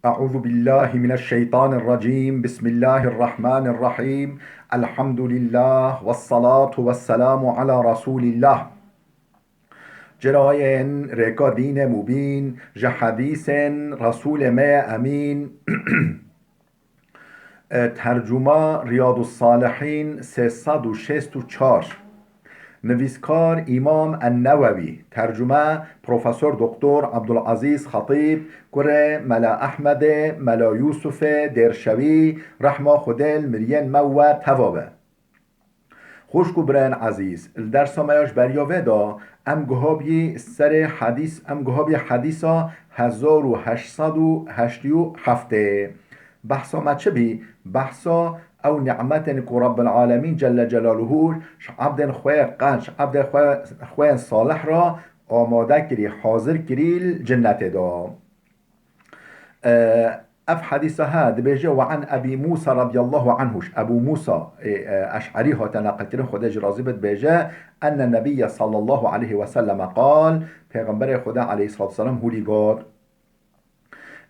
أعوذ بالله من الشيطان الرجيم. بسم الله الرحمن الرحيم. الحمد لله والصلاة والسلام على رسول الله. جراين ريكا دين مبين جحديث رسول ما أمين. ترجمه ریاض الصالحین 364. نویسکار امام النووی. ترجمه پروفسور دکتر عبدالعزیز خطیب. کره ملا احمد ملا یوسف درشوی رحمه خودل مرین مو توابه. خوشکو برن عزیز الدرس مایاش بریاوه دا ام گهابی سر حدیث ام گهابی حدیثا 1887 بحثا ما چه بی بحثا او نعمت کو رب العالمین جل جلاله عبد خواه قنش عبد خواه صالح را آماده کری حاضر کری جنت دا. اف حديث هاد بيجي وعن ابي موسى رضي الله عنه ابو موسى اشعري هو تنقل كده خداج رازبت بيجي ان النبي صلى الله عليه وسلم قال پیغمبر خدا عليه الصلاه والسلام هولي قال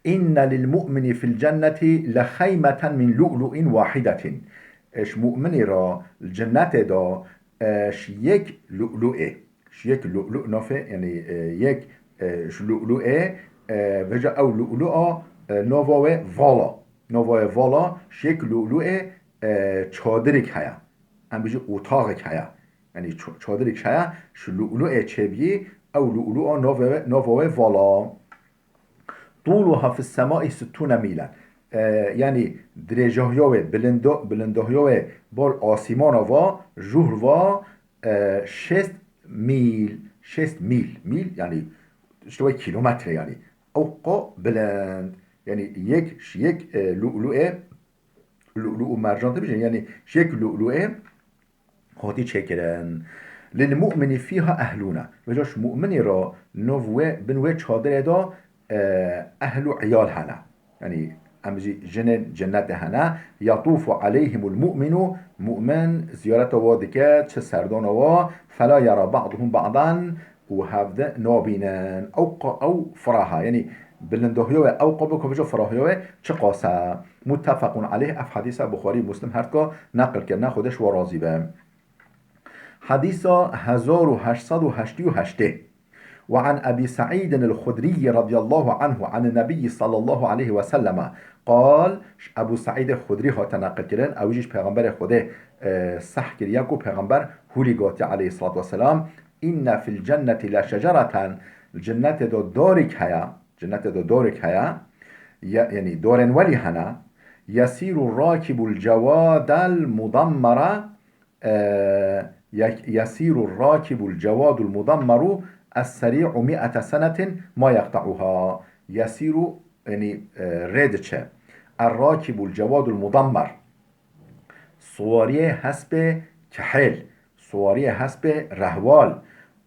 ان للمؤمن في الجنه لخيمه من لؤلؤ واحده. اش مؤمن را الجنه دا اش یک لؤلؤه یک لؤلؤ نافه يعني یک لؤلؤه وجا او لؤلؤه نووه والا شک لؤلؤ چادرک هیا هم بجی اتاقک هیا یعنی چادرک هیا ش لؤلؤ چبیه او لؤلؤ نووه والا طولها في السماء 60 میلا یعنی درجه‌های بلنده‌های بال آسمان و جهر و 6 میل یعنی اشتوای کیلومتر یعنی اوقا بلند يعني یک لؤلؤ مرجان بيجي يعني شيك لؤلؤه هاتي چكرن للمؤمن فيها أهلنا وجاش مؤمني را نووه بنوه چادر دا أهل عيال هنا يعني أمجي جنت هنا يطوف عليهم المؤمن مؤمن زيارة وادكات چه سردان فلا يرى بعضهم بعضا وهفده نابينان أو فراها يعني بلندهیو او قبل کجا فراهیو چه قاسه متفقون علیه اف حدیث بخاری مسلم هر کا نقل کرده خودش و راضی به حدیث 1888 وعن أبي سعيد الخدري رضي الله عنه عن النبي صلى الله عليه وسلم قال أبو سعيد الخدري ها تنقل كرن أو جيش پیغمبر خده صح كريكو پیغمبر هولي قاتي عليه الصلاة والسلام إن في الجنة لشجرة الجنة دارك هيا جنة دارك هيا يعني دارن ولي هنا يسير الراكب الجواد المضمر يسير الراكب الجواد المضمر السريع 100 سنة ما يقطعها يسير يعني ريدتشه الراكب الجواد المضمر سواريه حسب كحل سواريه حسب رهوال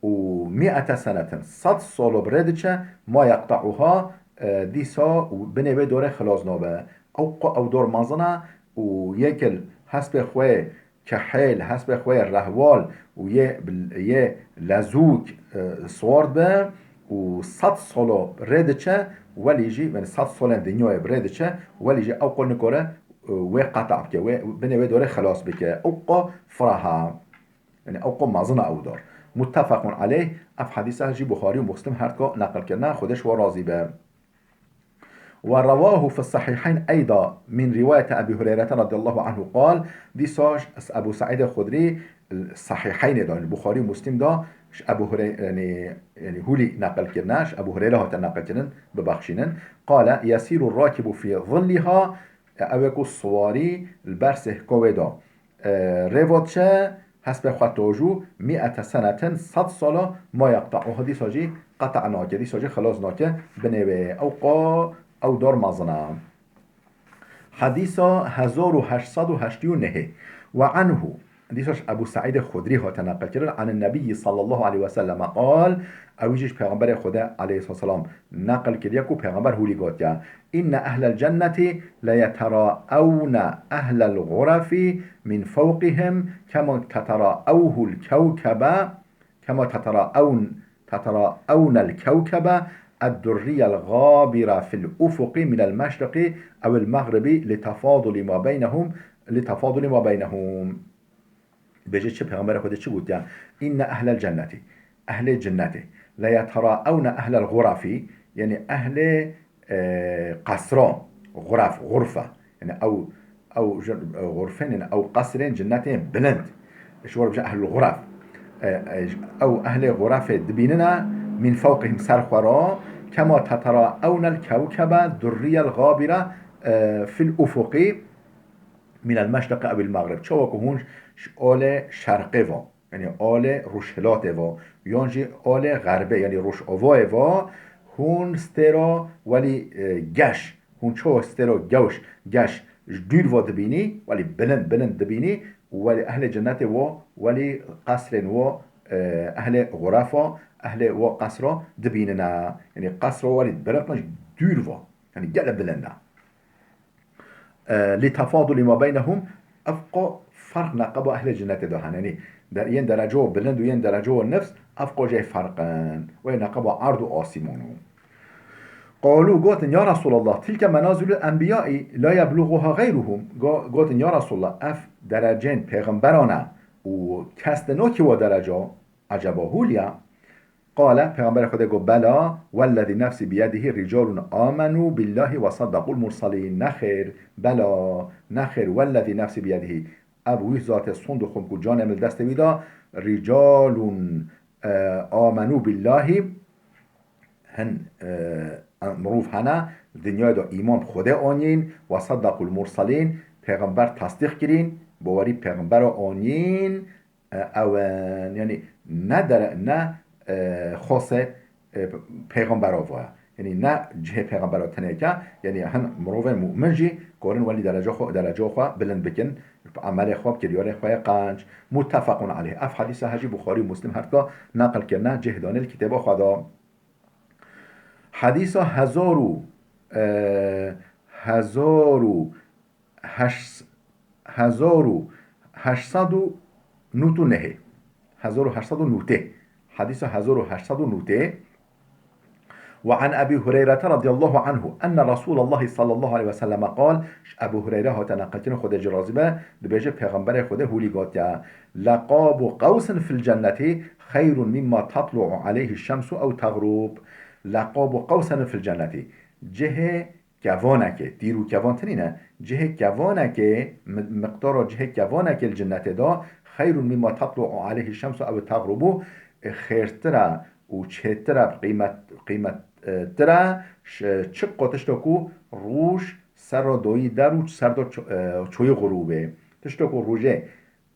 و 100 سنة 100 سال بردشه ما يقطعها ديسا بنوه دوره خلاص نابه او دور مازنه و يكل حسب خواه كحيل حسب خواه رهوال و یه لزوک سوارد به و 100 سال ردچه ولی جی یعنی 100 سال دنیای ردچه ولی جی اوقا نکره و قطع بکه و بنوه دوره خلاص بکه اوقا فراها یعنی اوقا مازنه او دار متفق علیه اف حدیثه جی بخاری و مسلم هر که نقل کرده خودش و راضی به ورواه في الصحيحين أيضا من رواية أبي هريرة رضي الله عنه قال دي ساش أبو سعيد الخدري الصحيحين دا البخاري ومسلم دا أبو هريرة يعني هولي نقل كرناش أبو هريرة هات نقل كرن ببخشينن قال يسير الراكب في ظلها أوكو الصواري البرسه كويدا ريفوتشا حسب خطوجو 100 سنة 100 سالة ما يقطعها دي ساجي قطع ناكي دي ساجي خلاص ناكي بنوه او دار مازنه حديث 1889 وعنه حديث ابو سعيد الخدري ها تنقل كرن عن النبي صلى الله عليه وسلم قال اوجيش پیغمبر خدا عليه الصلاه والسلام نقل كريا کو پیغمبر هولي گوتيا ان اهل الجنه لا يتراءون اهل الغرف من فوقهم كما تتراءوه الكوكب كما تتراءون الكوكب الدرية الغابرة في الأفق من المشرق أو المغرب لتفاضل ما بينهم بيجي چه پیغمبر خود چه بود إن أهل الجنة أهل الجنة لا يتراءون أهل الغرف يعني أهل قصرا غرفة يعني أو غرفين أو قصرين جنتين بلند شو بجا أهل الغرف أو أهل غرف دبيننا من فوقهم سرخورا كما تتراءون الكوكب الدرية الغابرة في الأفق من المشرق أو المغرب چه هونش آل شرقه و يعني آل روشهلات و یانجی آل غربه يعني روش آواه و هون سترا ولی گش هون چه سترا گش دور و دبینی ولی بلند دبینی ولی اهل جنت و ولی قصر و اهل غرفا اهل و قصر دبیننا يعني قصر ولی بلند دور و يعني جل بلنده لتفاضل ما بينهم افقا فرق نقب اهل الجنة دهن يعني در ين درجه بلند و ين درجه نفس افقا جاي فرقا و نقب عرض آسمانو قالوا قوتن يا رسول الله تلك منازل الانبياء لا يبلغها غيرهم قوتن يا رسول الله اف درجين پیغمبرانا و کستنو که و درجه عجبا هولیا قال پیغمبر خدا گفت بلا والذی نفسی بیده رجال آمنوا بالله و صدقوا المرسلین نخیر بلا نخیر والذی نفسی بیده ابوی ذات صند خم کو جان مل دست ویدا رجال آمنوا بالله هن مروف هنه دنیا دا ایمان خدا آنین و صدقوا المرسلین پیغمبر تصدیق کرین باوری پیغمبر آنین او یعنی نه خاص پیغمبر آواه یعنی نه جه پیغمبر تنیکه یعنی هن مروف مؤمن جی کارن ولی درجه خواه بلند بکن عمل خواب کریار خواه قنج متفقون علیه اف حدیث هجی بخاری مسلم هرکا نقل کرنه جهدان الكتاب خدا حدیث هزارو هشتصد و نوتو نهه 1809 حديث 1809 وعن أبي هريرة رضي الله عنه أن رسول الله صلى الله عليه وسلم قال أبو هريرة هتنقلتين خود جرازبه دبيجة پیغمبر خود هولي قاطع لقاب قوس في الجنة خير مما تطلع عليه الشمس أو تغرب لقاب قوس في الجنة جه جوانك دیرو جوان ترینه جه جوانك مقدار جه جوانك الجنة دا خير مما تطلع عليه الشمس أو تغرب خیرتره و چهتره قیمت تره چه قاتش کو روش سر را دایی در و سر دا چوی غروبه تشتا کو روژه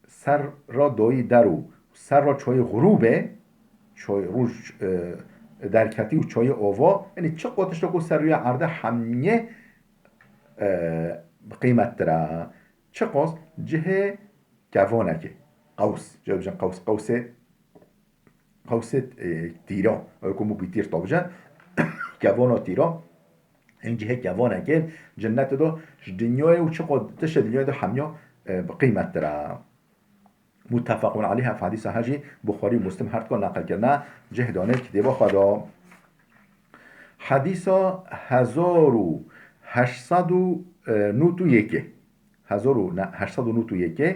سر را دایی در و سر را چوی غروبه روش درکتی و چوی آوا یعنی چه قاتش کو سر روی عرده همه قیمت تره چه قاس جه جوانکه قوس جواب قوس تیرا como بیتیر طابجا جوان تیرا این جهه جوانه که جنت دو دنیای و چقدر تش دنیای دو همیا قیمت داره متفقون علیها في حدیث حجی بخاری مسلم هر کن نقل کرده جهدانه کتاب خدا حدیث 1891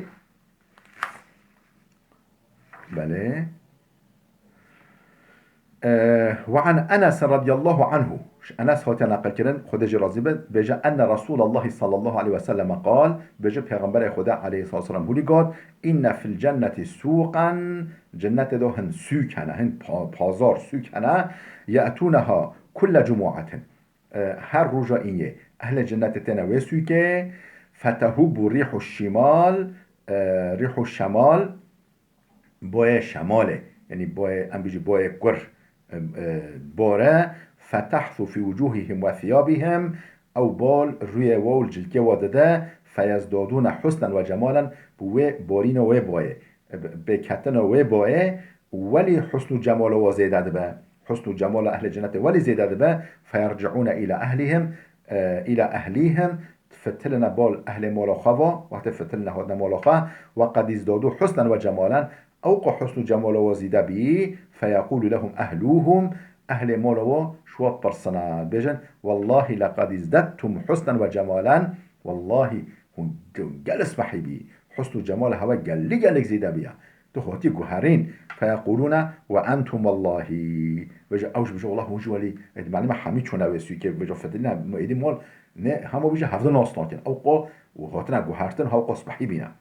بله وعن أنس رضي الله عنه أنس هو تنقل كرن خد جرازي بجا أن رسول الله صلى الله عليه وسلم قال بجا پیغمبر خدا عليه الصلاة والسلام هولي قال إن في الجنة سوقا جنة دو هن سوق هنا هن بازار سوق هنا يأتونها كل جمعة هر رجا إنيه أهل الجنة تنوي سوقه فتهب ريح الشمال ريح الشمال بوی شماله یعنی بوی ام بیجی بوی قر باره فتحث في وجوههم وثيابهم او بال روی وول جلکه وادده فیزدادون حسنا و جمالا بوی بارین و بوی بکتن و بوی ولی حسن و جمال و زیده به حسن و جمال اهل جنت ولی زیده به فیرجعون الى اهلیهم فتلنا بال اهل مالاخوا وقت فتلنا هادنا مالاخوا وقد ازدادوا حسنا و جمالا أوق حسن جمال وزيد به فيقول لهم أهلوهم أهل مولو شو برسنا بيجن والله لقد ازددتم حسنا وجمالا والله هون جلس بحبي حسن وجمال هوا جلق زيدا بيا تخوتي جوهرين فيقولون وأنتم والله بيجا أوش بيجا والله هون جوالي معلومة حميد شو نويسي كيف بيجا فتلنا مؤيدي مول نه هم بيجا هفضل ناصناكن أوقا وهاتنا جوهرتن هوا قص بحبينا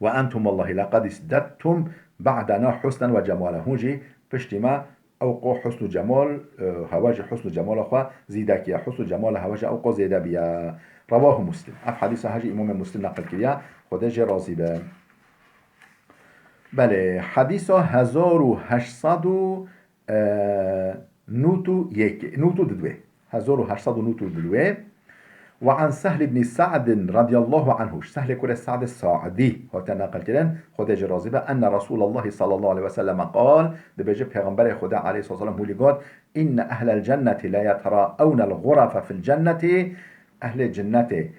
وأنتم والله لقد ازددتم بعدنا حسنا وجمالا هونجي بشتما أوقو حسن جمال هواج حسن جمال أخوة زيدك يا حسن جمال هواج أوقو زيدا بيا رواه مسلم اف حديث هاجي امام مسلم نقل كريا خودش راضي به بله حديث 1800 نوتو يك نوتو ددوه 1800 نوتو ددوه وعن سهل بن سعد رضي الله عنه سهل كل سعد الساعدي هو نقل كده خودش راضي به ان رسول الله صلى الله عليه وسلم قال ده بيجي پیغمبر خدا عليه الصلاه والسلام هو قال ان اهل الجنه لا يتراءون الغرف في الجنه أهل الجنة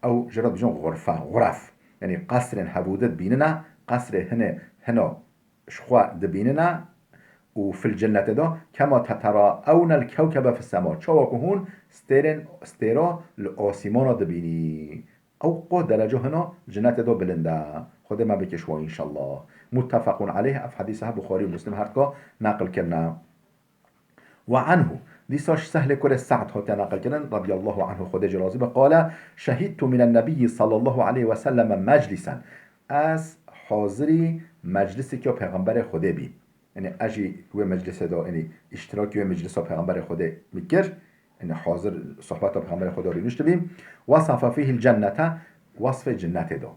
أو جرد بجون غرف يعني قصر هبودت بيننا قصر هنا شخوة دبيننا وفي الجنة ده كما تتراءون الكوكب في السماء شو هون ستيرا الآسمان دبيني أو قد درجة هنا الجنة ده بلنده خود ما بكشوا إن شاء الله متفق عليه في حديثها بخاري ومسلم هركا نقل كنا وعنه ديساش سهل كل سعد هات نقل كدن رضي الله عنه خدج راضي قال شهدت من النبي صلى الله عليه وسلم مجلسا از حاضری مجلسی که پیغمبر خدا بی یعنی اجی و مجلس دا یعنی اشتراکی و مجلس پیغمبر خدا میکر یعنی حاضر صحبت پیغمبر خدا رو نشته بیم وصف فيه الجنة وصف جنت دا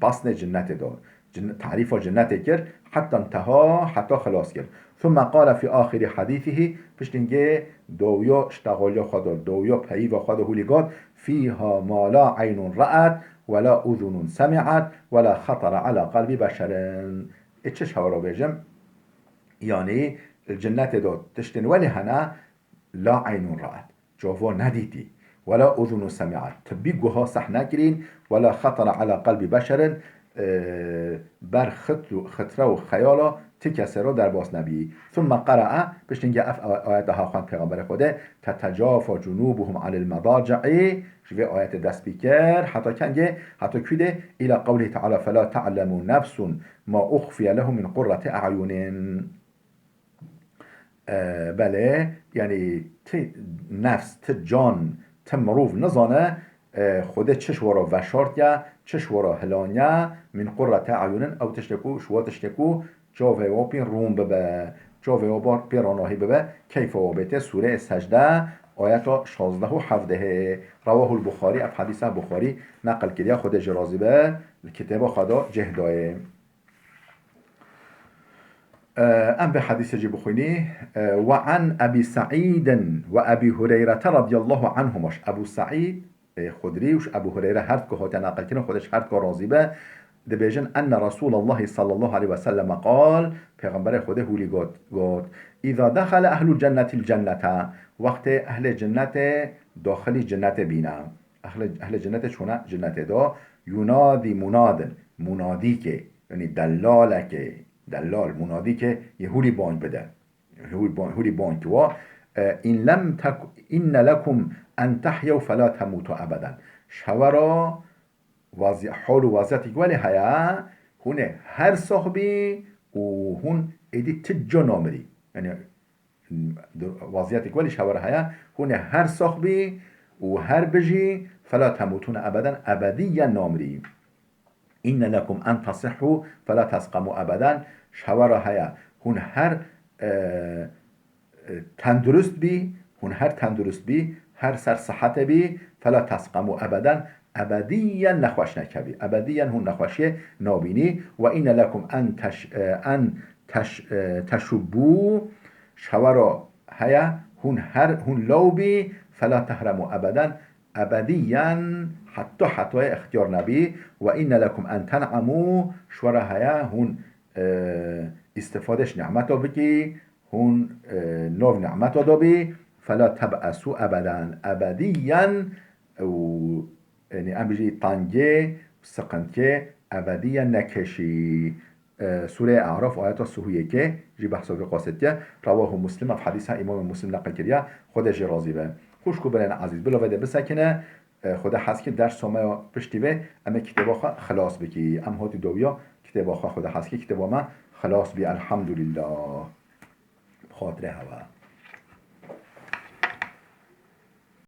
بسن جنت دا تعريف الجنة كر حتى انتهى حتى خلاص كر ثم قال في آخر حديثه بشتنجي دويا اشتغاليا خدا دويا بهيفا خدا هوليقات فيها ما لا عين رأت ولا أذن سمعت ولا خطر على قلب بشر اتشش هورا بيجم يعني الجنة دو تشتن ولي هنا لا عين رأت جوفا نديتي ولا أذن سمعت تبيقها صحنا كرين ولا خطر على قلب بشر بر خطره و خیالا تکسه رو در باس نبی ثم قرأ بشتنگه اف آیت ها خوان پیغمبر خوده تتجافا جنوبهم عن المضاجع شوی آیت دست بیکر حتی کنگه حتی کده الى قوله تعالی فلا تعلم نفس ما اخفی له من قرة اعین بله یعنی نفس جان مروف نزانه خود چش ورا وشارت یا چش ورا هلانیا من قرة اعین او تشتکو شو تشتکو جاوه و پین روم ببه جاوه و بار پیراناهی ببه کیف و بیته سوره سجده آیت 16 و 17 رواه البخاری اف حدیث بخاری نقل کردیا خود جرازی به کتاب خدا جهدائه ام به حدیث جی بخونی وعن ابي سعيد وابي هريره رضي الله عنهمش ابو سعید خدری وش ابو هريره هر که هات نقل کنه خودش هر که راضی به دبیجن ان رسول الله صلى الله عليه وسلم قال پیغمبر خدا هولی گفت اذا دخل اهل الجنه الجنه وقت اهل جنت داخلی جنت بینم اهل جنت چونه جنت دا ینادی منادی که یعنی دلال منادی که یه هولی بانگ بده هولی بانگ و ان لكم ان تحيوا فلا تموتوا ابدا شورا حال و وضعیتی ولی هیا هونه هر صاحبی و هون ایدی تجا نامری یعنی وضعیتی ولی شور هیا هونه هر صاحبی و هر بجی فلا تموتون ابدا ابدیا نامری این لکم ان تصحوا فلا تسقموا ابدا شور هیا هون هر تندرست بی هر سر صحت بی فلا تسقموا ابدا ابدیا نخوش نکبی ابدیا هون نخوشی نابینی و این لکم ان تشبو شورا هیا هون لوبی فلا تحرموا ابدا ابدیا حتی اختیار نبی و این لکم ان تنعمو شورا هیا هون استفادش نعمت بکی هون لو نعمت دابی فلا تبعثوا ابدیا یعنی ام بجی تانگه سقنکه ابدیا نکشی سوره اعراف آیات سهویه که جی بحث قاصدیه رواه مسلم في حدیث امام مسلم نقل کریه خودش راضی به خوش کو برن عزیز بلا وده بسکنه خدا حس که درس ما پشتی به اما کتاب خلاص بکی ام هاتی دویا کتاب خدا حس که کتاب ما خلاص بی الحمدلله خاطره هوا